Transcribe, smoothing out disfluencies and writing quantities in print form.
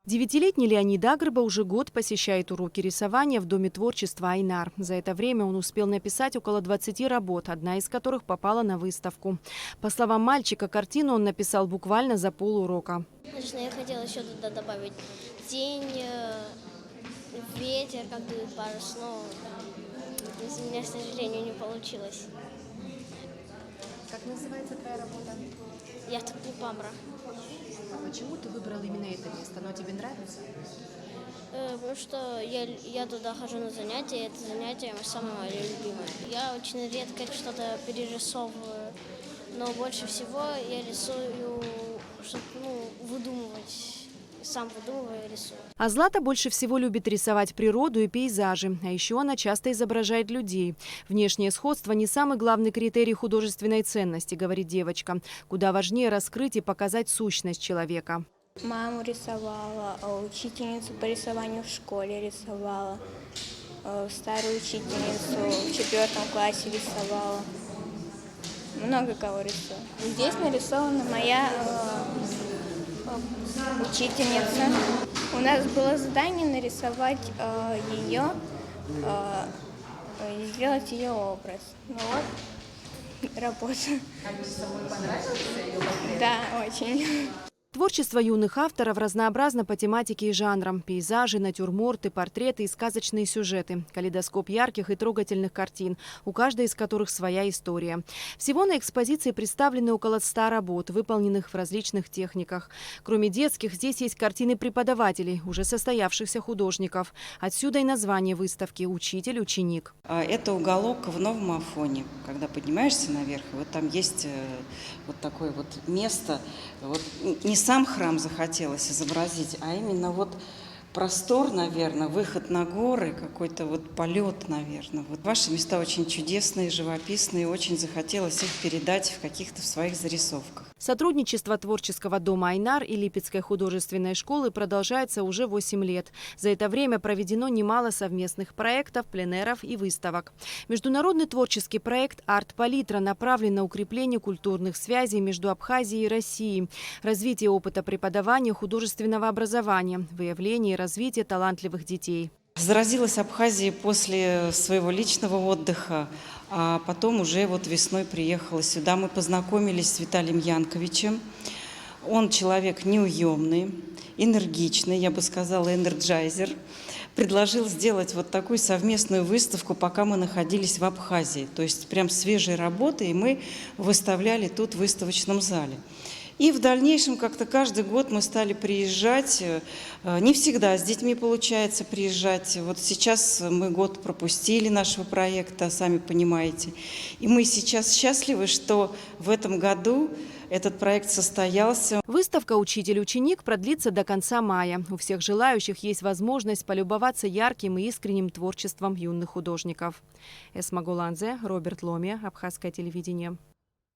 Девятилетний Леонид Агрба уже год посещает уроки рисования в Доме творчества «Айнар». За это время он успел написать около 20 работ, одна из которых попала на выставку. По словам мальчика, картину он написал буквально за полурока. Конечно, я хотела еще туда добавить тень, ветер, как дует парус, но у меня, к сожалению, не получилось. Как называется твоя работа? Я тут не памра. А почему ты выбрал именно это место? Оно тебе нравится? Потому что я туда хожу на занятия, и это занятие самое мое любимое. Я очень редко что-то перерисовываю, но больше всего я рисую, чтобы выдумывать. Сам выдумываю и рисую. А Злата больше всего любит рисовать природу и пейзажи. А еще она часто изображает людей. Внешнее сходство не самый главный критерий художественной ценности, говорит девочка. Куда важнее раскрыть и показать сущность человека. Маму рисовала, учительницу по рисованию в школе рисовала, старую учительницу в 4 классе рисовала. Много кого рисую. Здесь нарисована моя учительница. У нас было задание нарисовать ее и сделать ее образ. Ну вот, работа. Да, очень. Творчество юных авторов разнообразно по тематике и жанрам. Пейзажи, натюрморты, портреты и сказочные сюжеты. Калейдоскоп ярких и трогательных картин, у каждой из которых своя история. Всего на экспозиции представлены около 100 работ, выполненных в различных техниках. Кроме детских, здесь есть картины преподавателей, уже состоявшихся художников. Отсюда и название выставки «Учитель, ученик». Это уголок в Новом Афоне. Когда поднимаешься наверх, вот там есть вот такое вот место. Вот не сам храм захотелось изобразить, а именно вот простор, наверное, выход на горы, какой-то вот полет, наверное. Вот ваши места очень чудесные, живописные, очень захотелось их передать в каких-то своих зарисовках. Сотрудничество творческого дома «Айнар» и Липецкой художественной школы продолжается уже 8 лет. За это время проведено немало совместных проектов, пленэров и выставок. Международный творческий проект «Арт-палитра» направлен на укрепление культурных связей между Абхазией и Россией, развитие опыта преподавания художественного образования, выявление и развитие талантливых детей. Заразилась Абхазией после своего личного отдыха, а потом уже вот весной приехала сюда. Мы познакомились с Виталием Янковичем. Он человек неуемный, энергичный, я бы сказала, энерджайзер. Предложил сделать вот такую совместную выставку, пока мы находились в Абхазии. То есть прям свежие работы, и мы выставляли тут в выставочном зале. И в дальнейшем как-то каждый год мы стали приезжать. Не всегда с детьми получается приезжать. Вот сейчас мы год пропустили нашего проекта, сами понимаете. И мы сейчас счастливы, что в этом году этот проект состоялся. Выставка «Учитель-ученик» продлится до конца мая. У всех желающих есть возможность полюбоваться ярким и искренним творчеством юных художников. Эсма Гуланзе, Роберт Ломия, Абхазское телевидение.